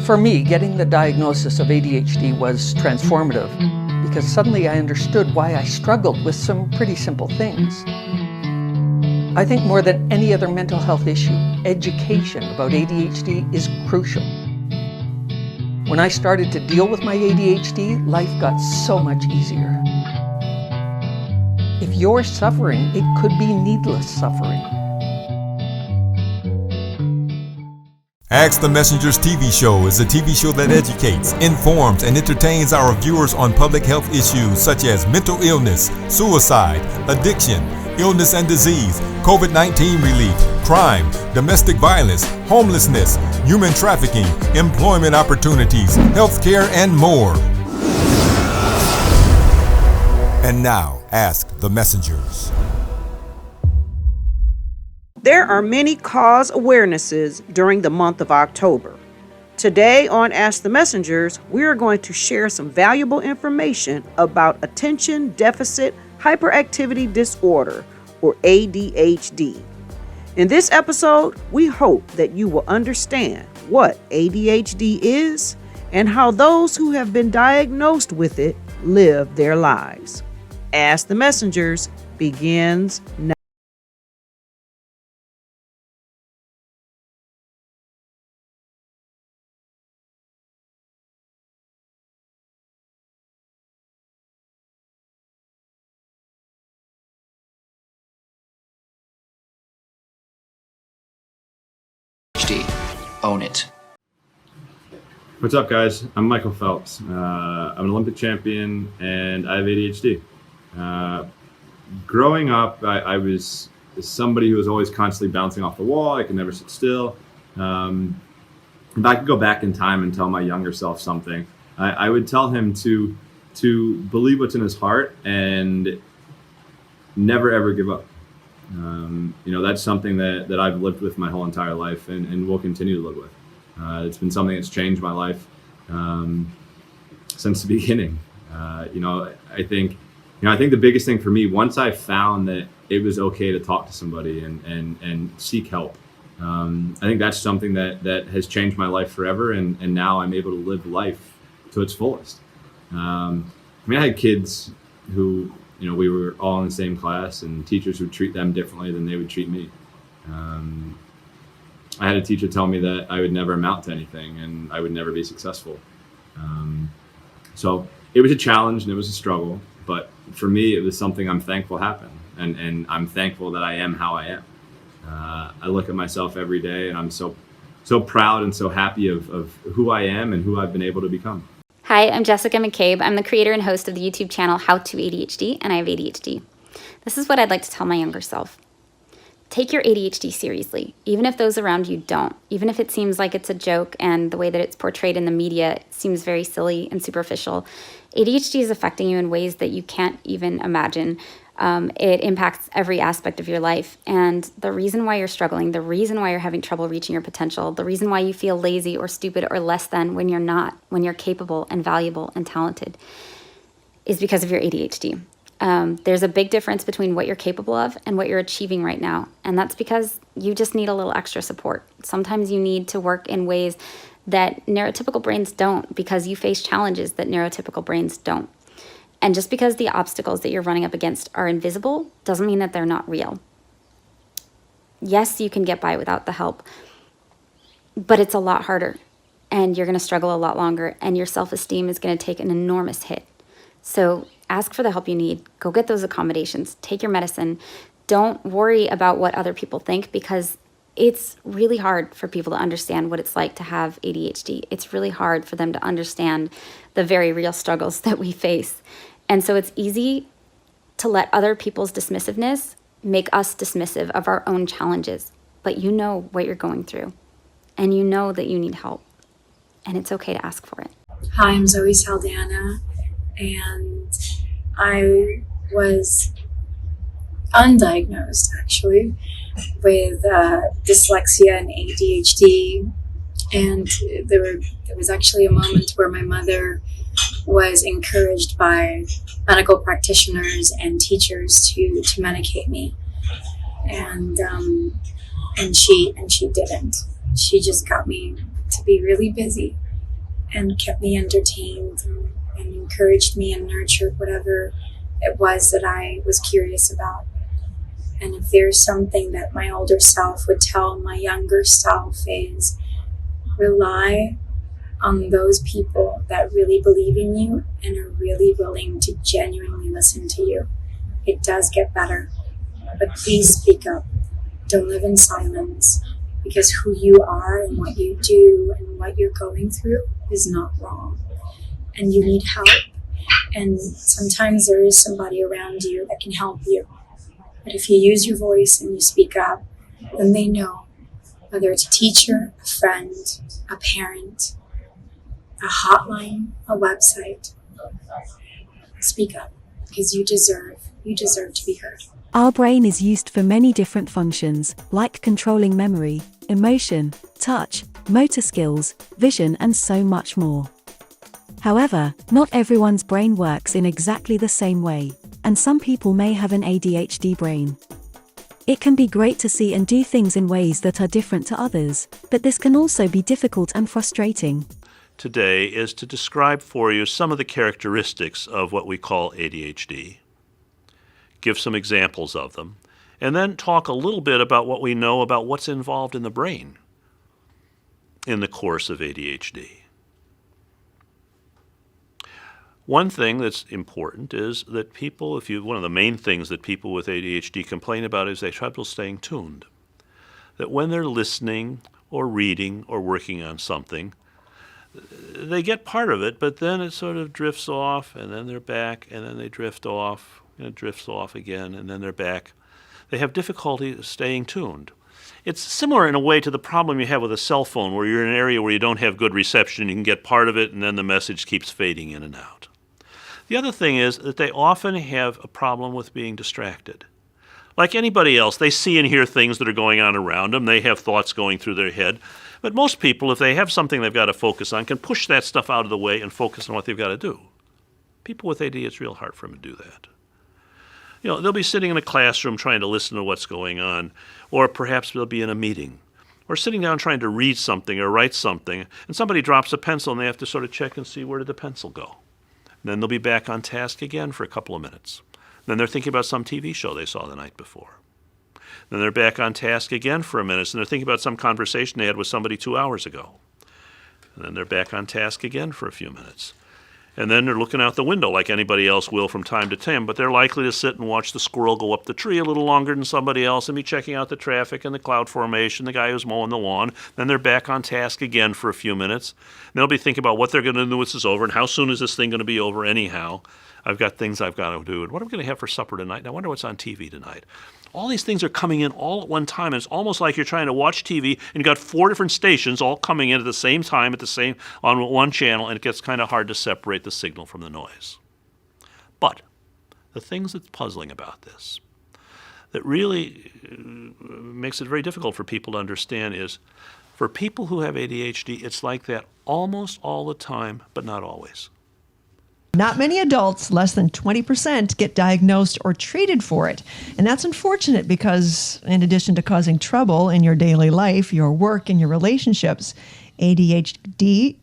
For me, getting the diagnosis of ADHD was transformative because suddenly I understood why I struggled with some pretty simple things. I think more than any other mental health issue, education about ADHD is crucial. When I started to deal with my ADHD, life got so much easier. If you're suffering, it could be needless suffering. Ask the Messenger's TV show is a TV show that educates, informs, and entertains our viewers on public health issues such as mental illness, suicide, addiction, illness and disease, COVID-19 relief, crime, domestic violence, homelessness, human trafficking, employment opportunities, healthcare, and more. And now, Ask the Messengers. There are many cause awarenesses during the month of October. Today on Ask the Messengers, we are going to share some valuable information about Attention Deficit Hyperactivity Disorder, or ADHD. In this episode, we hope that you will understand what ADHD is and how those who have been diagnosed with it live their lives. Ask the Messengers begins now. Own it. What's up, guys? I'm Michael Phelps. I'm an Olympic champion and I have ADHD. Growing up, I was somebody who was always constantly bouncing off the wall. I could never sit still. If I could go back in time and tell my younger self something, I would tell him to believe what's in his heart and never ever give up. That's something that I've lived with my whole entire life and will continue to live with. It's been something that's changed my life since the beginning. I think the biggest thing for me, once I found that it was okay to talk to somebody and seek help, I think that's something that has changed my life forever. And now I'm able to live life to its fullest. I had kids who, we were all in the same class and teachers would treat them differently than they would treat me. I had a teacher tell me that I would never amount to anything and I would never be successful. So it was a challenge and it was a struggle, but for me, it was something I'm thankful happened. And I'm thankful that I am how I am. I look at myself every day and I'm so proud and so happy of who I am and who I've been able to become. Hi, I'm Jessica McCabe. I'm the creator and host of the YouTube channel How to ADHD, and I have ADHD. This is what I'd like to tell my younger self. Take your ADHD seriously, even if those around you don't. Even if it seems like it's a joke and the way that it's portrayed in the media seems very silly and superficial. ADHD is affecting you in ways that you can't even imagine. It impacts every aspect of your life. And the reason why you're struggling, the reason why you're having trouble reaching your potential, the reason why you feel lazy or stupid or less than when you're not, when you're capable and valuable and talented, is because of your ADHD. There's a big difference between what you're capable of and what you're achieving right now. And that's because you just need a little extra support. Sometimes you need to work in ways that neurotypical brains don't because you face challenges that neurotypical brains don't. And just because the obstacles that you're running up against are invisible doesn't mean that they're not real. Yes, you can get by without the help, but it's a lot harder and you're going to struggle a lot longer and your self-esteem is going to take an enormous hit. So ask for the help you need. Go get those accommodations. Take your medicine. Don't worry about what other people think because it's really hard for people to understand what it's like to have ADHD. It's really hard for them to understand the very real struggles that we face. And so it's easy to let other people's dismissiveness make us dismissive of our own challenges. But you know what you're going through, and you know that you need help, and it's okay to ask for it. Hi, I'm Zoe Saldana, and I was undiagnosed, actually, with dyslexia and ADHD. And there was actually a moment where my mother was encouraged by medical practitioners and teachers to medicate me, and she didn't. She just got me to be really busy and kept me entertained and encouraged me and nurtured whatever it was that I was curious about. And if there's something that my older self would tell my younger self is rely on those people that really believe in you and are really willing to genuinely listen to you. It does get better, but please speak up. Don't live in silence, because who you are and what you do and what you're going through is not wrong. And you need help. And sometimes there is somebody around you that can help you. But if you use your voice and you speak up, then they know, whether it's a teacher, a friend, a parent, a hotline, a website, speak up, because you deserve to be heard. Our brain is used for many different functions, like controlling memory, emotion, touch, motor skills, vision, and so much more. However, not everyone's brain works in exactly the same way, and some people may have an ADHD brain. It can be great to see and do things in ways that are different to others, but this can also be difficult and frustrating. Today is to describe for you some of the characteristics of what we call ADHD, give some examples of them, and then talk a little bit about what we know about what's involved in the brain in the course of ADHD. One thing that's important is that one of the main things that people with ADHD complain about is they have trouble staying tuned. That when they're listening or reading or working on something, they get part of it, but then it sort of drifts off, and then they're back, and then they drift off, and it drifts off again, and then they're back. They have difficulty staying tuned. It's similar in a way to the problem you have with a cell phone, where you're in an area where you don't have good reception, you can get part of it, and then the message keeps fading in and out. The other thing is that they often have a problem with being distracted. Like anybody else, they see and hear things that are going on around them. They have thoughts going through their head. But most people, if they have something they've got to focus on, can push that stuff out of the way and focus on what they've got to do. People with ADHD, it's real hard for them to do that. They'll be sitting in a classroom trying to listen to what's going on, or perhaps they'll be in a meeting, or sitting down trying to read something or write something, and somebody drops a pencil and they have to sort of check and see, where did the pencil go? Then they'll be back on task again for a couple of minutes. Then they're thinking about some TV show they saw the night before. Then they're back on task again for a minute, and they're thinking about some conversation they had with somebody 2 hours ago. And then they're back on task again for a few minutes. And then they're looking out the window like anybody else will from time to time, but they're likely to sit and watch the squirrel go up the tree a little longer than somebody else and be checking out the traffic and the cloud formation, the guy who's mowing the lawn. Then they're back on task again for a few minutes. And they'll be thinking about what they're going to do when this is over and how soon is this thing going to be over anyhow. I've got things I've got to do. And what am I going to have for supper tonight? And I wonder what's on TV tonight. All these things are coming in all at one time. And it's almost like you're trying to watch TV and you've got 4 different stations all coming in at the same time, on one channel, and it gets kind of hard to separate the signal from the noise. But the things that's puzzling about this, that really makes it very difficult for people to understand, is for people who have ADHD, it's like that almost all the time, but not always. Not many adults, less than 20%, get diagnosed or treated for it. And that's unfortunate because in addition to causing trouble in your daily life, your work, and your relationships, ADHD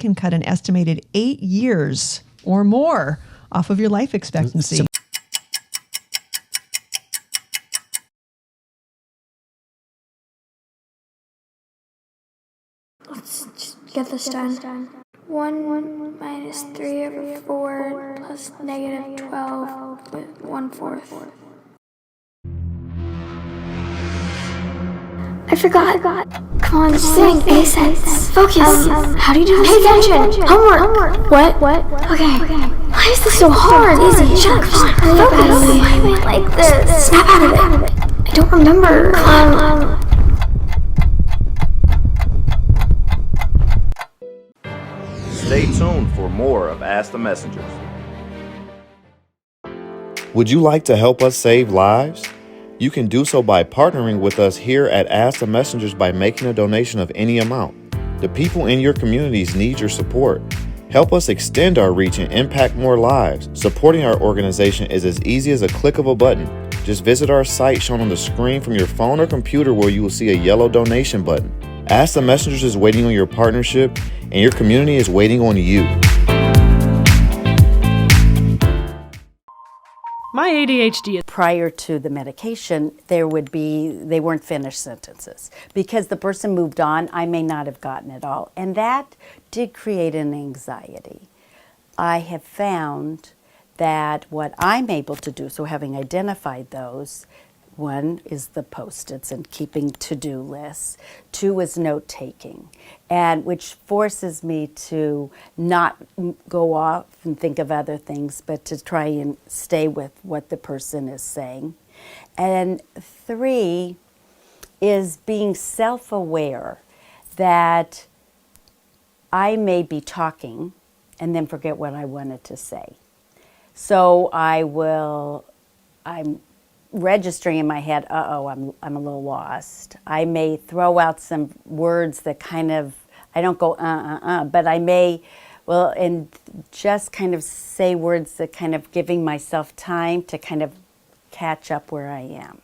can cut an estimated 8 years or more off of your life expectancy. Let's just get this done. 1 minus 3 over 4 plus negative 12 with 1/4. I forgot. Come on, just saying A sets. Focus. How do you do this? Pay attention. Homework. What? Okay. Why is this so hard? Easy. Shut up. Focus. Why am I like this? Snap out of it. I don't remember. Come on. Stay tuned for more of Ask the Messengers. Would you like to help us save lives? You can do so by partnering with us here at Ask the Messengers by making a donation of any amount. The people in your communities need your support. Help us extend our reach and impact more lives. Supporting our organization is as easy as a click of a button. Just visit our site shown on the screen from your phone or computer where you will see a yellow donation button. Ask the Messengers is waiting on your partnership, and your community is waiting on you. My ADHD is prior to the medication, they weren't finished sentences. Because the person moved on, I may not have gotten it all. And that did create an anxiety. I have found that what I'm able to do, so having identified those, one is the Post-its and keeping to-do lists. Two is note-taking, and which forces me to not go off and think of other things, but to try and stay with what the person is saying. And three is being self-aware that I may be talking and then forget what I wanted to say. So I'm registering in my head, I'm a little lost. I may throw out some words that kind of, I don't go but I may, and just kind of say words that kind of giving myself time to kind of catch up where I am.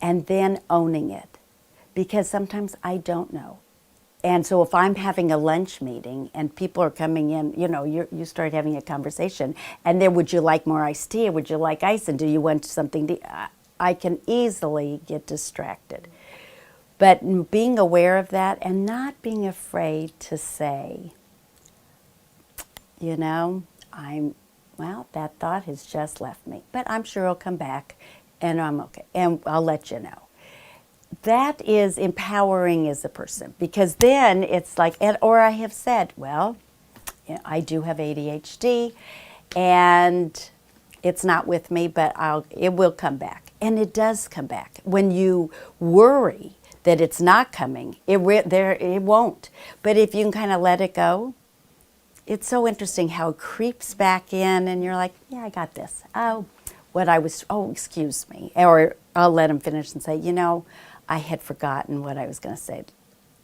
And then owning it, because sometimes I don't know. And so if I'm having a lunch meeting and people are coming in, you start having a conversation, and then would you like more iced tea, or would you like ice, and do you want something to, I can easily get distracted. But being aware of that and not being afraid to say, that thought has just left me, but I'm sure it'll come back and I'm okay, and I'll let you know. That is empowering as a person, because then it's like, or I have said, I do have ADHD and it's not with me, but it will come back. And it does come back. When you worry that it's not coming, it won't. But if you can kind of let it go, it's so interesting how it creeps back in and you're like, yeah, I got this. Excuse me. Or I'll let them finish and say, I had forgotten what I was going to say,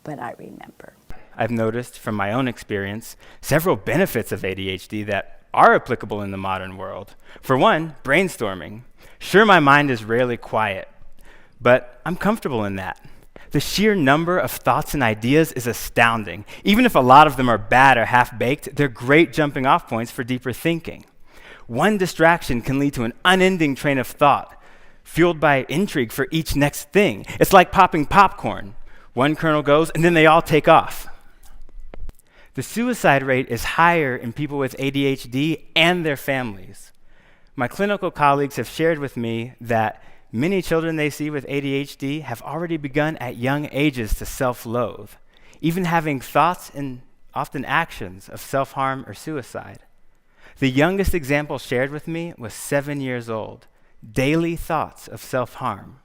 but I remember. I've noticed from my own experience several benefits of ADHD that are applicable in the modern world. For one, brainstorming. Sure, my mind is rarely quiet, but I'm comfortable in that. The sheer number of thoughts and ideas is astounding. Even if a lot of them are bad or half-baked, they're great jumping off points for deeper thinking. One distraction can lead to an unending train of thought, fueled by intrigue for each next thing. It's like popping popcorn. One kernel goes, and then they all take off. The suicide rate is higher in people with ADHD and their families. My clinical colleagues have shared with me that many children they see with ADHD have already begun at young ages to self-loathe, even having thoughts and often actions of self-harm or suicide. The youngest example shared with me was 7 years old. Daily thoughts of self-harm.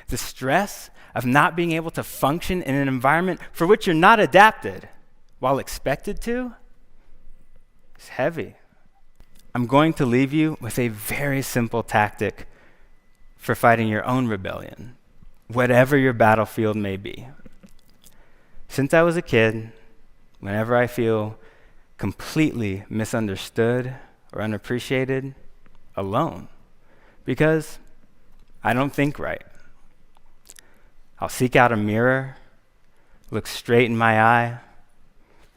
The stress of not being able to function in an environment for which you're not adapted, while expected to, is heavy. I'm going to leave you with a very simple tactic for fighting your own rebellion, whatever your battlefield may be. Since I was a kid, whenever I feel completely misunderstood or unappreciated, alone, because I don't think right, I'll seek out a mirror, look straight in my eye,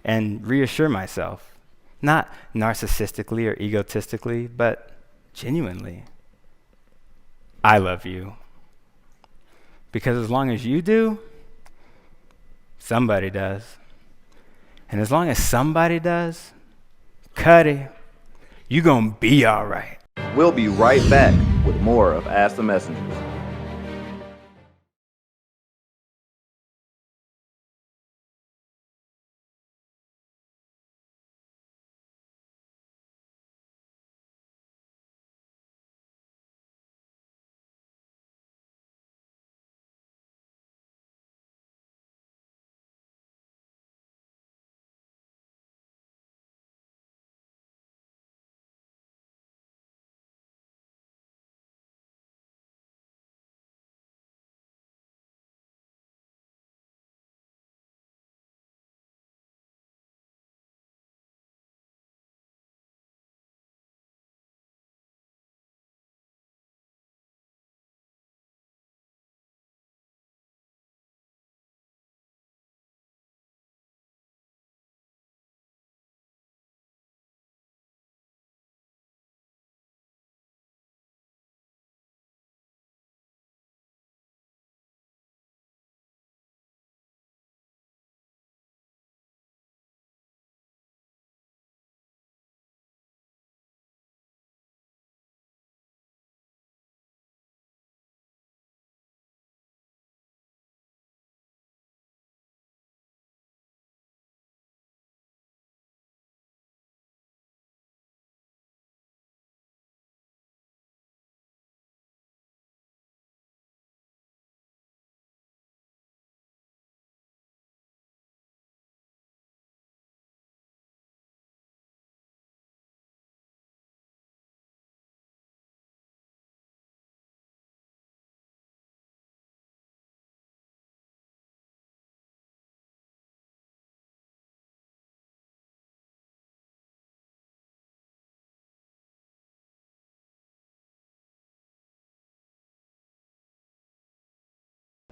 and reassure myself, not narcissistically or egotistically, but genuinely, I love you. Because as long as you do, somebody does. And as long as somebody does, Cuddy, you gonna be all right. We'll be right back with more of Ask the Messengers.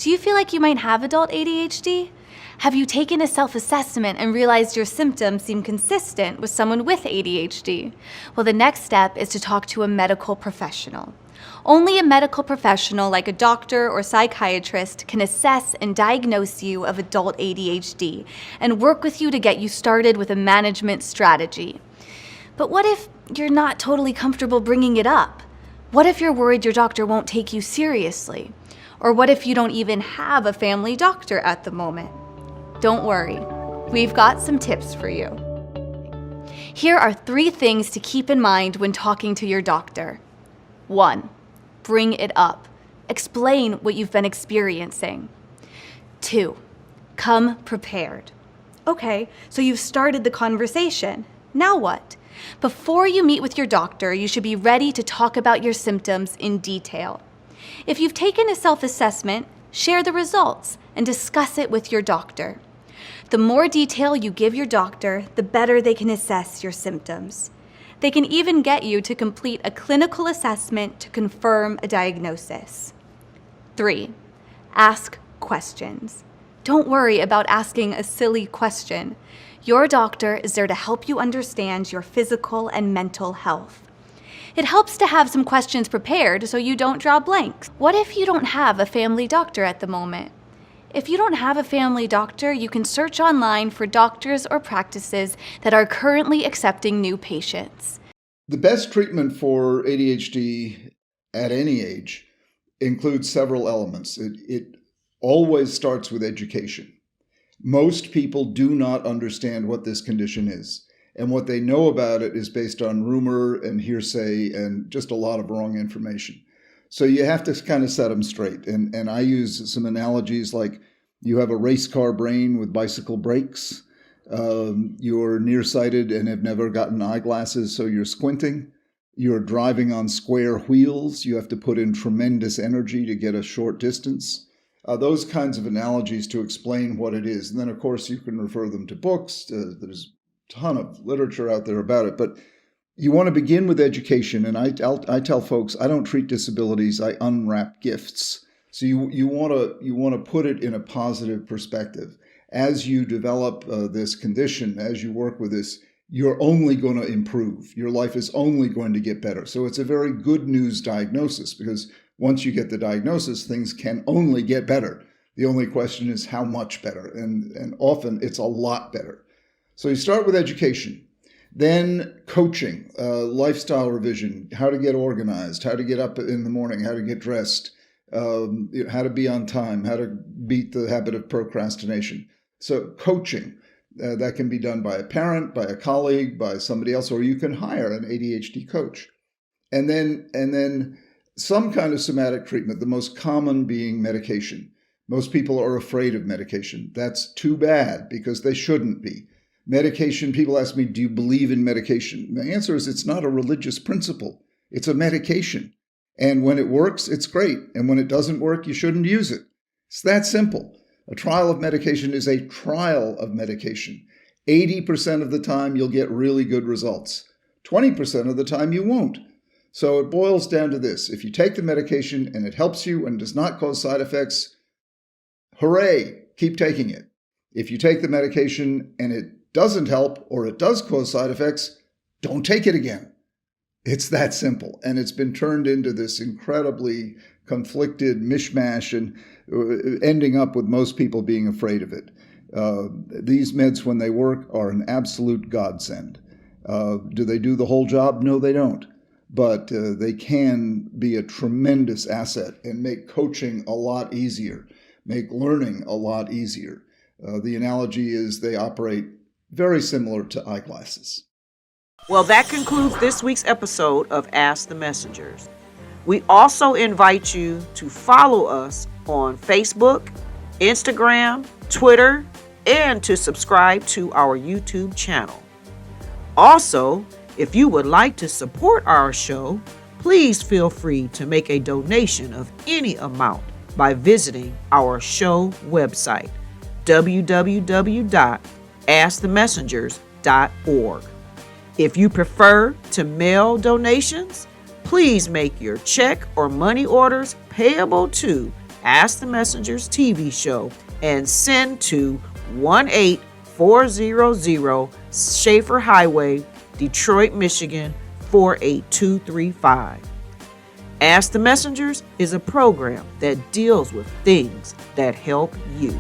Do you feel like you might have adult ADHD? Have you taken a self-assessment and realized your symptoms seem consistent with someone with ADHD? Well, the next step is to talk to a medical professional. Only a medical professional like a doctor or psychiatrist can assess and diagnose you of adult ADHD and work with you to get you started with a management strategy. But what if you're not totally comfortable bringing it up? What if you're worried your doctor won't take you seriously? Or what if you don't even have a family doctor at the moment? Don't worry, we've got some tips for you. Here are 3 things to keep in mind when talking to your doctor. 1, bring it up. Explain what you've been experiencing. 2, come prepared. Okay, so you've started the conversation. Now what? Before you meet with your doctor, you should be ready to talk about your symptoms in detail. If you've taken a self-assessment, share the results and discuss it with your doctor. The more detail you give your doctor, the better they can assess your symptoms. They can even get you to complete a clinical assessment to confirm a diagnosis. 3, ask questions. Don't worry about asking a silly question. Your doctor is there to help you understand your physical and mental health. It helps to have some questions prepared so you don't draw blanks. What if you don't have a family doctor at the moment? If you don't have a family doctor, you can search online for doctors or practices that are currently accepting new patients. The best treatment for ADHD at any age includes several elements. It always starts with education. Most people do not understand what this condition is, and what they know about it is based on rumor and hearsay and just a lot of wrong information. So you have to kind of set them straight. And I use some analogies like you have a race car brain with bicycle brakes. You're nearsighted and have never gotten eyeglasses, so you're squinting. You're driving on square wheels. You have to put in tremendous energy to get a short distance. Those kinds of analogies to explain what it is. And then, of course, you can refer them to books. There's a ton of literature out there about it. But you want to begin with education. And I tell folks, I don't treat disabilities. I unwrap gifts. So you want to put it in a positive perspective. As you develop this condition, as you work with this, you're only going to improve. Your life is only going to get better. So it's a very good news diagnosis, because once you get the diagnosis, things can only get better. The only question is how much better, and often it's a lot better. So you start with education, then coaching, lifestyle revision, how to get organized, how to get up in the morning, how to get dressed, how to be on time, how to beat the habit of procrastination. So coaching, that can be done by a parent, by a colleague, by somebody else, or you can hire an ADHD coach. And then some kind of somatic treatment, the most common being medication. Most people are afraid of medication. That's too bad, because they shouldn't be. Medication, people ask me, do you believe in medication? The answer is it's not a religious principle. It's a medication. And when it works, it's great. And when it doesn't work, you shouldn't use it. It's that simple. A trial of medication is a trial of medication. 80% of the time, you'll get really good results. 20% of the time, you won't. So it boils down to this. If you take the medication and it helps you and does not cause side effects, hooray, keep taking it. If you take the medication and it doesn't help or it does cause side effects, don't take it again. It's that simple. And it's been turned into this incredibly conflicted mishmash and ending up with most people being afraid of it. These meds, when they work, are an absolute godsend. Do they do the whole job? No, they don't. But they can be a tremendous asset and make coaching a lot easier, make learning a lot easier. The analogy is they operate very similar to eyeglasses. Well, that concludes this week's episode of Ask the Messengers. We also invite you to follow us on Facebook, Instagram, Twitter, and to subscribe to our YouTube channel. Also, if you would like to support our show, please feel free to make a donation of any amount by visiting our show website, www.askthemessengers.org. If you prefer to mail donations, please make your check or money orders payable to Ask the Messengers TV show and send to 18400 Schaefer Highway, Detroit, Michigan 48235. Ask the Messengers is a program that deals with things that help you.